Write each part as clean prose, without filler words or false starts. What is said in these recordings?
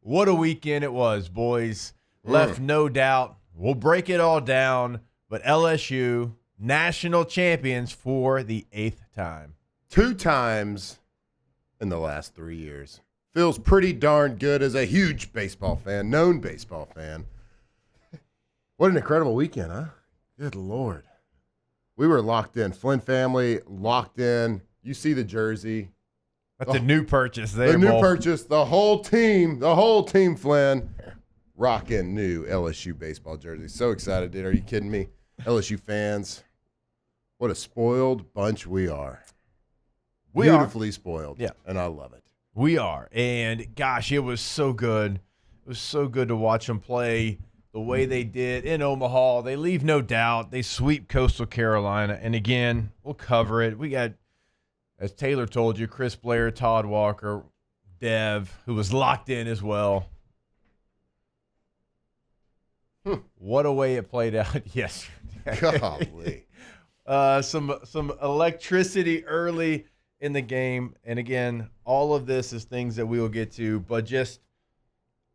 What a weekend it was, boys. Left no doubt. We'll break it all down, but LSU, national champions for the 8th time. 2 times in the last 3 years. Feels pretty darn good as a huge baseball fan, known baseball fan. What an incredible weekend, huh? Good Lord. We were locked in. Flynn family locked in. You see the jersey. That's a new purchase there, The new Bull. purchase. The whole team, Flynn, rocking new LSU baseball jerseys. So excited, dude. Are you kidding me? LSU fans, what a spoiled bunch we are. Beautifully spoiled. Yeah. And I love it. We are. And, gosh, it was so good. It was so good to watch them play the way they did in Omaha. They leave no doubt. They sweep Coastal Carolina. And, again, we'll cover it. We got, as Taylor told you, Chris Blair, Todd Walker, Dev, who was locked in as well. What a way it played out yesterday. Golly. Some electricity early in the game. And, again, all of this is things that we will get to. But just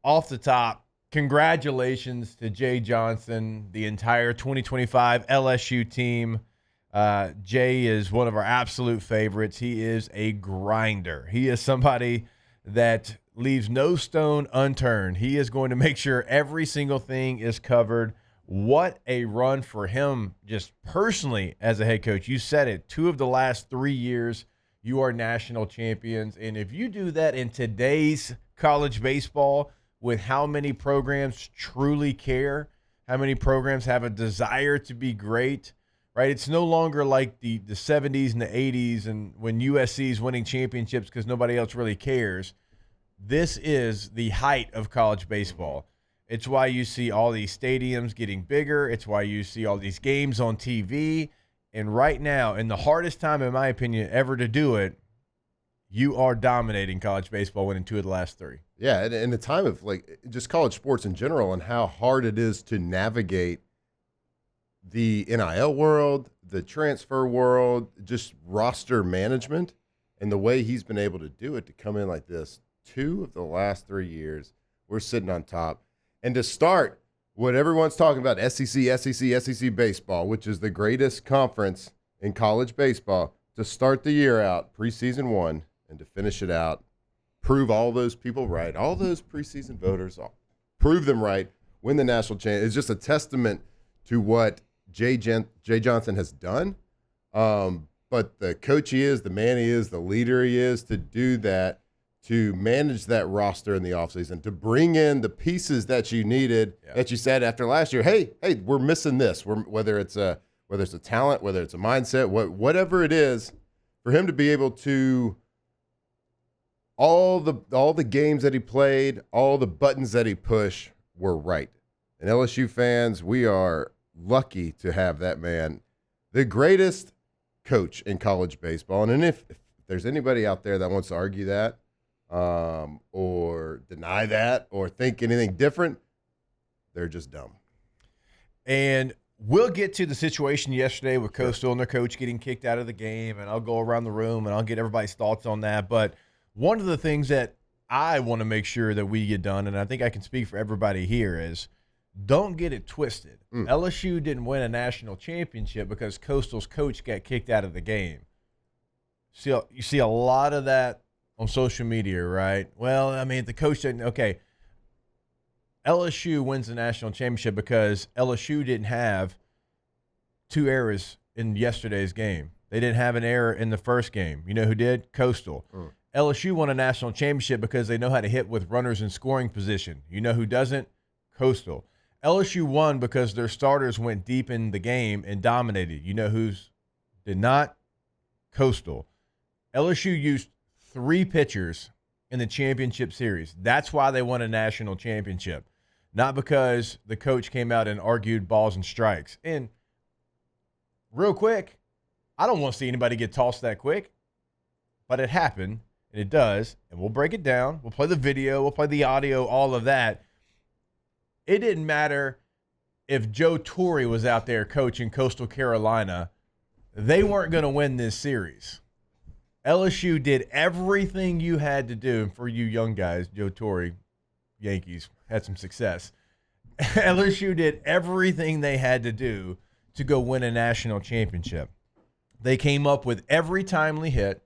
off the top, congratulations to Jay Johnson, the entire 2025 LSU team. Jay is one of our absolute favorites. He is a grinder. He is somebody that leaves no stone unturned. He is going to make sure every single thing is covered. What a run for him just personally as a head coach. You said it, 2 of the last 3 years, you are national champions. And if you do that in today's college baseball with how many programs truly care, how many programs have a desire to be great, right? It's no longer like the 70s and the 80s and when USC is winning championships because nobody else really cares. This is the height of college baseball. It's why you see all these stadiums getting bigger. It's why you see all these games on TV. And right now, in the hardest time, in my opinion, ever to do it, you are dominating college baseball, winning 2 of the last 3. Yeah, and in the time of like just college sports in general and how hard it is to navigate the NIL world, the transfer world, just roster management, and the way he's been able to do it to come in like this 2 of the last 3 years, we're sitting on top. And to start what everyone's talking about, SEC baseball, which is the greatest conference in college baseball, to start the year out, preseason 1, and to finish it out, prove all those people right, all those preseason voters, prove them right, win the national championship. It's just a testament to what Jay Johnson has done. But the coach he is, the man he is, the leader he is, to do that, to manage that roster in the offseason, to bring in the pieces that you needed, that you said after last year, hey, we're missing this. Whether it's a talent, whether it's a mindset, whatever it is, for him to be able to all the games that he played, all the buttons that he pushed were right. And LSU fans, we are lucky to have that man, the greatest coach in college baseball. And if there's anybody out there that wants to argue that, or deny that, or think anything different, they're just dumb. And we'll get to the situation yesterday with Coastal and their coach getting kicked out of the game, and I'll go around the room and I'll get everybody's thoughts on that. But one of the things that I want to make sure that we get done, and I think I can speak for everybody here, is don't get it twisted. LSU didn't win a national championship because Coastal's coach got kicked out of the game. You see a lot of that on social media, right? Well, I mean, the coach didn't. Okay, LSU wins the national championship because LSU didn't have 2 errors in yesterday's game. They didn't have an error in the first game. You know who did? Coastal. LSU won a national championship because they know how to hit with runners in scoring position. You know who doesn't? Coastal. LSU won because their starters went deep in the game and dominated. You know who's did not? Coastal. LSU used 3 pitchers in the championship series. That's why they won a national championship, not because the coach came out and argued balls and strikes. And real quick, I don't want to see anybody get tossed that quick, but it happened, and it does, and we'll break it down. We'll play the video. We'll play the audio, all of that. It didn't matter if Joe Torre was out there coaching Coastal Carolina. They weren't going to win this series. LSU did everything you had to do. And for you young guys, Joe Torre, Yankees had some success. LSU did everything they had to do to go win a national championship. They came up with every timely hit.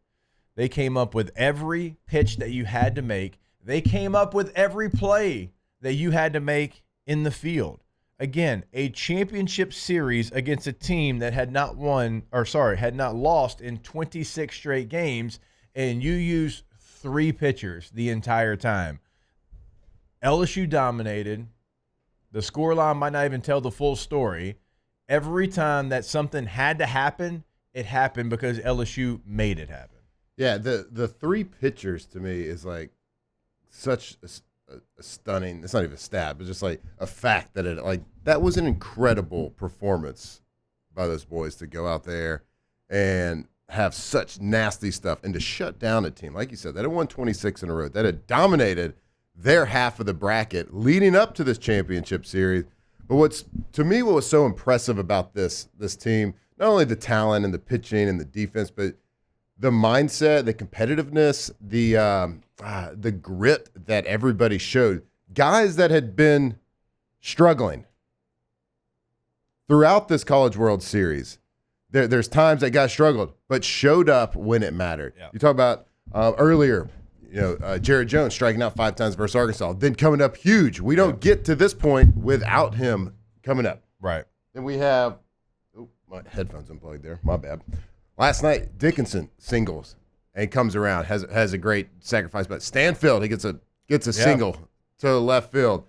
They came up with every pitch that you had to make. They came up with every play that you had to make in the field. Again, a championship series against a team that had not lost in 26 straight games, and you used 3 pitchers the entire time. LSU dominated. The scoreline might not even tell the full story. Every time that something had to happen, it happened because LSU made it happen. Yeah, the 3 pitchers to me is like such a stunning. It's not even a stat, but just like a fact that that was an incredible performance by those boys to go out there and have such nasty stuff and to shut down a team. Like you said, that had won 26 in a row. That had dominated their half of the bracket leading up to this championship series. But what was so impressive about this team, not only the talent and the pitching and the defense, but the mindset, the competitiveness, the grit that everybody showed. Guys that had been struggling throughout this College World Series. There's times that guys struggled, but showed up when it mattered. Yeah. You talk about earlier, Jared Jones striking out 5 times versus Arkansas, then coming up huge. We don't get to this point without him coming up. Right. Then we have my headphones unplugged there. My bad. Last night, Dickinson singles and comes around, has a great sacrifice. But Stanfield, he gets a single to the left field.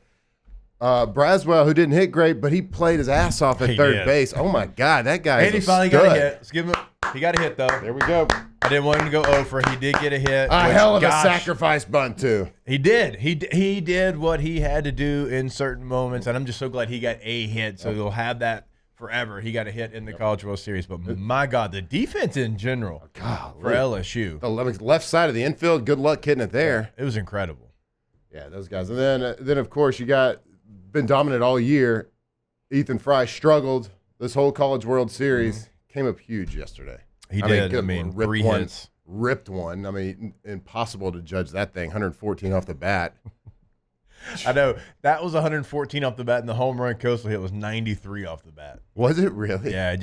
Braswell, who didn't hit great, but he played his ass off at third base. Oh my God, that guy! And he finally got a hit. Let's give him. He got a hit though. There we go. I didn't want him to go over. He did get a hit. A hell of a sacrifice bunt too. He did. He did what he had to do in certain moments, and I'm just so glad he got a hit. So he'll have that forever. He got a hit in the College World Series, but my God, the defense in general for LSU. The left side of the infield, good luck hitting it there. It was incredible. Yeah, those guys. And then of course you got been dominant all year. Ethan Fry struggled this whole College World Series. Came up huge yesterday. He did. Ripped one. I mean, impossible to judge that thing. 114 off the bat. I know. That was 114 off the bat, and the home run Coastal hit was 93 off the bat. Was it really? Yeah,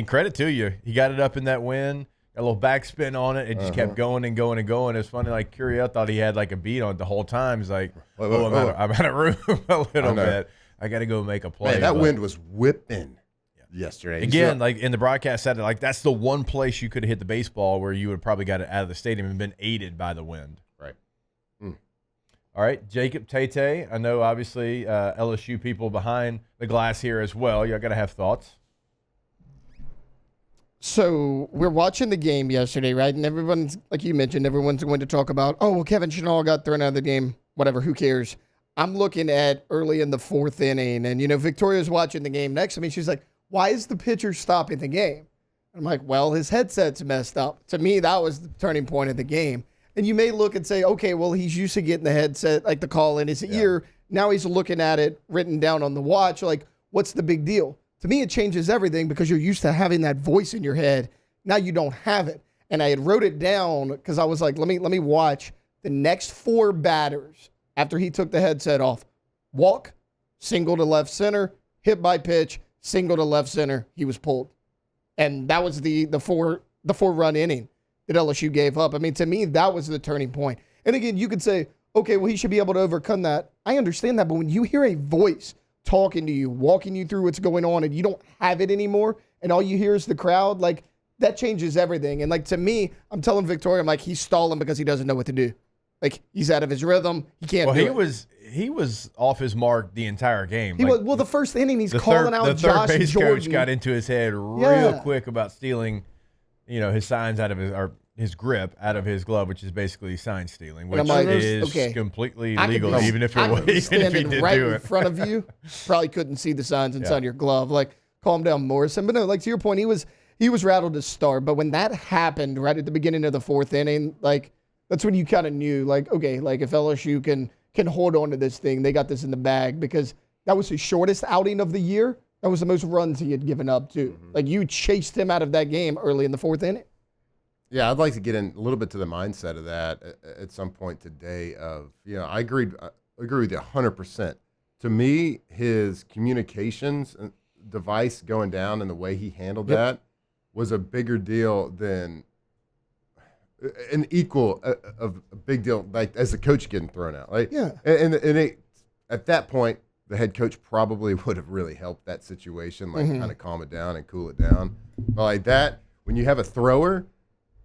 credit to you. He got it up in that wind, a little backspin on it. It just kept going and going and going. It's funny, like Curiel thought he had like a beat on it the whole time. He's like, I'm out of room a little bit. I got to go make a play. Man, that wind was whipping yesterday. Again, like in the broadcast said, like that's the one place you could have hit the baseball where you would have probably got it out of the stadium and been aided by the wind. Right. All right, Jacob Tate. I know, obviously, LSU people behind the glass here as well. Y'all got to have thoughts. So we're watching the game yesterday, right? And everyone's, like you mentioned, everyone's going to talk about, oh, well, Kevin Chenal got thrown out of the game. Whatever, who cares? I'm looking at early in the 4th inning, and, Victoria's watching the game next to me. She's like, why is the pitcher stopping the game? I'm like, well, his headset's messed up. To me, that was the turning point of the game. And you may look and say, okay, well, he's used to getting the headset, like the call in his ear. Now he's looking at it written down on the watch. Like, what's the big deal? To me, it changes everything because you're used to having that voice in your head. Now you don't have it. And I had wrote it down because I was like, let me watch the next 4 batters after he took the headset off. Walk, single to left center, hit by pitch, single to left center. He was pulled. And that was the 4-run inning that LSU gave up. I mean, to me, that was the turning point. And again, you could say, okay, well, he should be able to overcome that. I understand that, but when you hear a voice talking to you, walking you through what's going on, and you don't have it anymore, and all you hear is the crowd, like, that changes everything. And, like, to me, I'm telling Victoria, I'm like, he's stalling because he doesn't know what to do. Like, he's out of his rhythm. He can't do it. He was off his mark the entire game. The first inning, he's calling out Josh the third base Jordan. Coach got into his head real quick about stealing, his signs out of his grip out of his glove, which is basically sign stealing, which is completely legal, even if he did right do it in front of you. Probably couldn't see the signs inside your glove. Like, calm down, Morrison. But no, like to your point, he was rattled to start. But when that happened right at the beginning of the 4th inning, like that's when you kind of knew, like, okay, like if LSU can hold on to this thing, they got this in the bag, because that was his shortest outing of the year. That was the most runs he had given up too. Mm-hmm. Like, you chased him out of that game early in the 4th inning. Yeah, I'd like to get in a little bit to the mindset of that at some point today. I agreed agree with you 100%. To me, his communications device going down and the way he handled that was a bigger deal than an equal of a big deal, like as the coach getting thrown out. Like, at that point, the head coach probably would have really helped that situation, like kind of calm it down and cool it down. But like that, when you have a thrower,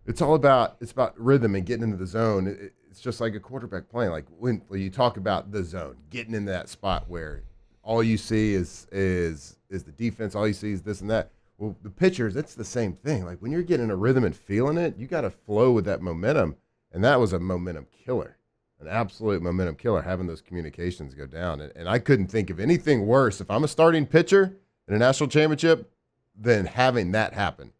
it's about rhythm and getting into the zone. It's just like a quarterback playing. Like when you talk about the zone, getting into that spot where all you see is the defense, all you see is this and that. Well, the pitchers, it's the same thing. Like when you're getting a rhythm and feeling it, you got to flow with that momentum, and that was a momentum killer, an absolute momentum killer, having those communications go down. And I couldn't think of anything worse if I'm a starting pitcher in a national championship than having that happen.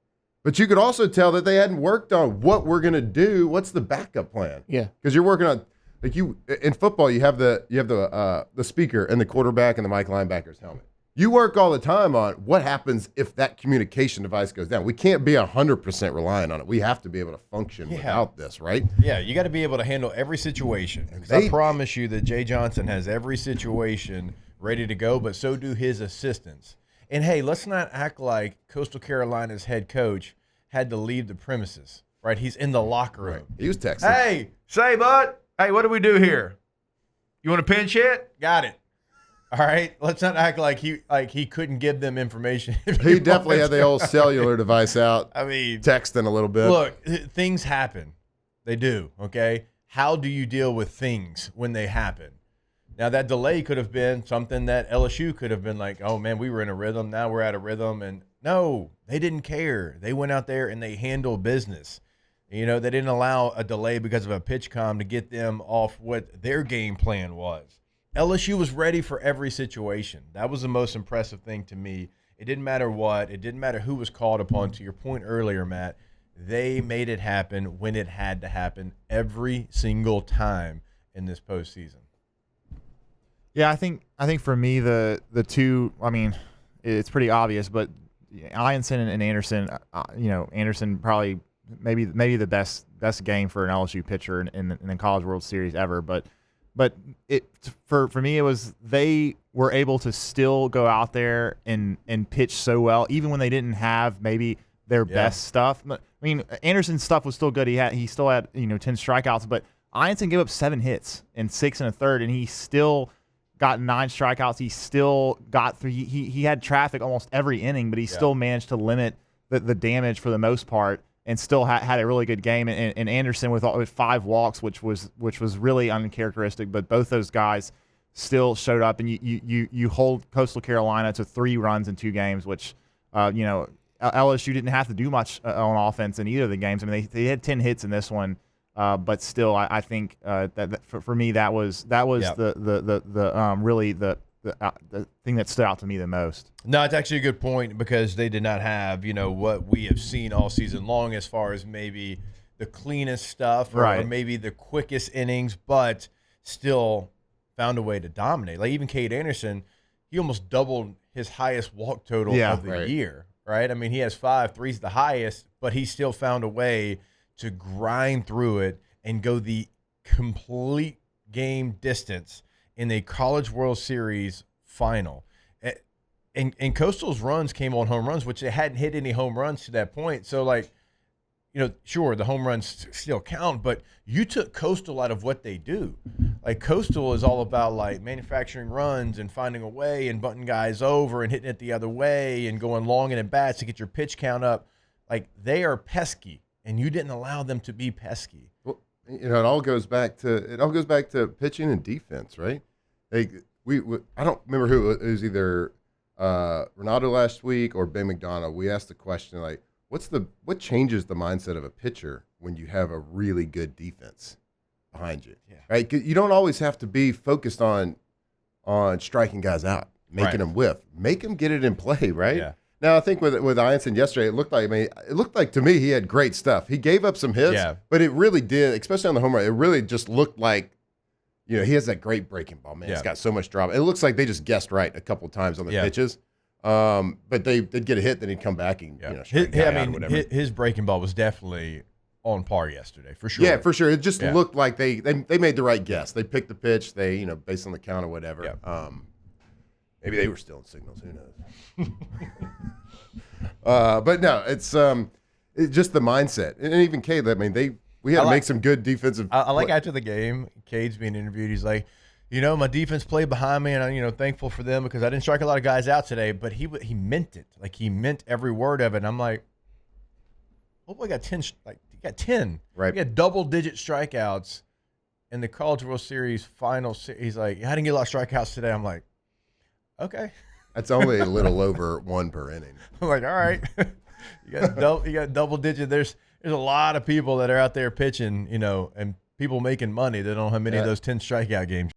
But you could also tell that they hadn't worked on what we're going to do. What's the backup plan? Yeah, because you're working on, like, you in football, you have the speaker and the quarterback and the Mike linebacker's helmet. You work all the time on what happens if that communication device goes down. We can't be 100% reliant on it. We have to be able to function without this, right? Yeah, you got to be able to handle every situation. I promise you that Jay Johnson has every situation ready to go, but so do his assistants. And, hey, let's not act like Coastal Carolina's head coach had to leave the premises, right? He's in the locker room. Right. He was texting. Hey, say, bud, hey, what do we do here? You want a pinch hit? Got it. All right, let's not act like he couldn't give them information. He definitely had the old cellular device out. I mean, texting a little bit. Look, things happen. They do, okay? How do you deal with things when they happen? Now, that delay could have been something that LSU could have been like, oh, man, we were in a rhythm. Now we're out of rhythm. And no, they didn't care. They went out there and they handled business. You know, they didn't allow a delay because of a pitch comm to get them off what their game plan was. LSU was ready for every situation. That was the most impressive thing to me. It didn't matter what. It didn't matter who was called upon. To your point earlier, Matt, they made it happen when it had to happen every single time in this postseason. Yeah, I think for me the two. I mean, it's pretty obvious, but Ianson and Anderson. Anderson probably maybe the best game for an LSU pitcher in the College World Series ever, but it for me it was they were able to still go out there and pitch so well even when they didn't have maybe their best stuff. I mean, Anderson's stuff was still good. He still had 10 strikeouts, but Ianson gave up 7 hits in 6 1/3, and he still got 9 strikeouts. He still got 3. He had traffic almost every inning, but he still managed to limit the damage for the most part, and still had a really good game. And Anderson with 5 walks, which was really uncharacteristic. But both those guys still showed up, and you hold Coastal Carolina to 3 runs in 2 games, which LSU didn't have to do much on offense in either of the games. I mean, they had 10 hits in this one, but still, I think that for me that was really the thing that stood out to me the most. No, it's actually a good point because they did not have, what we have seen all season long as far as maybe the cleanest stuff or maybe the quickest innings, but still found a way to dominate. Like even Cade Anderson, he almost doubled his highest walk total of the year, right? I mean, he has 5, 3's the highest, but he still found a way to grind through it and go the complete game distance in a College World Series final. And Coastal's runs came on home runs, which they hadn't hit any home runs to that point. So, sure, the home runs still count, but you took Coastal out of what they do. Like, Coastal is all about, manufacturing runs and finding a way and butting guys over and hitting it the other way and going long and at bats to get your pitch count up. Like, they are pesky, and you didn't allow them to be pesky. Well, it all goes back to pitching and defense, right? Like we I don't remember who it was, either Renato last week or Ben McDonough. We asked the question what changes the mindset of a pitcher when you have a really good defense behind you, right? 'Cause you don't always have to be focused on striking guys out, making them whiff, make them get it in play, right? Yeah. Now, I think with Ianson yesterday, it looked like to me he had great stuff. He gave up some hits, but it really did, especially on the home run, it really just looked like, he has that great breaking ball, man. It's got so much drama. It looks like they just guessed right a couple of times on the pitches. But they'd get a hit, then he'd come back and strike out or whatever. His breaking ball was definitely on par yesterday for sure. Yeah, for sure. It just Yeah. looked like they made the right guess. They picked the pitch. They based on the count or whatever. Yeah. Maybe they were stealing signals. Who knows? But no, it's just the mindset, and even Cade. I mean, we had to make some good defensive. I like after the game, Cade's being interviewed. He's like, my defense played behind me, and I'm thankful for them because I didn't strike a lot of guys out today. But he meant it. Like he meant every word of it. And I'm like, oh boy, got 10. Like you got 10. Right. You got double-digit strikeouts in the College World Series final. He's like, I didn't get a lot of strikeouts today. I'm like, okay. That's only a little over 1 per inning. I'm like, all right. you got double-digit. There's a lot of people that are out there pitching, and people making money that don't have many of those 10 strikeout games.